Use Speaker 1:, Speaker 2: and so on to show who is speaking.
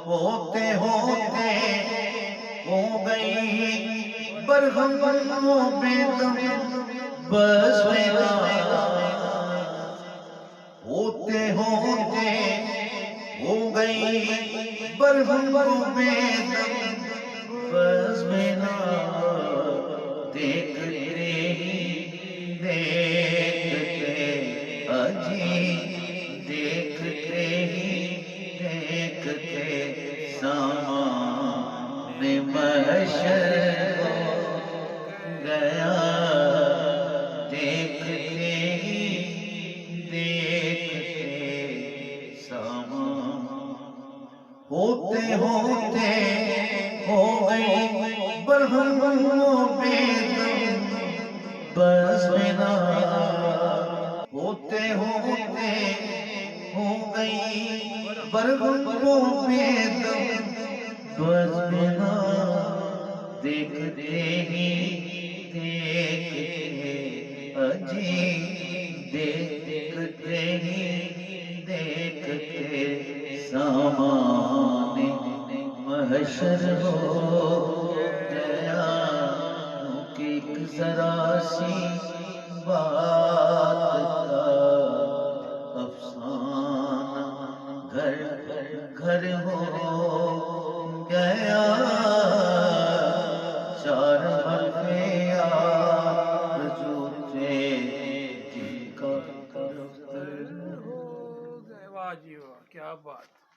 Speaker 1: ہوتے ہوتے ہو گئی برہم و بیدم بس میرا ہوتے ہوتے ہو گئی برہم و بیدم بس میرا دیکھتے ہی دیکھتے اجی دیکھتے ہی دیکھتے سامان محشر گیا دیکھتے ہی دیکھتے سامان ہوتے ہوتے ہو گئی برہم و بیدم بس میرا ہوتے ہوتے ہو گئی برہم و بیدم بس میرا دیکھتے ہی دیکھتے اجی دیکھتے ہی دیکھتے سامان محشر ہو گیا کیونکہ ایک ذرا سی بات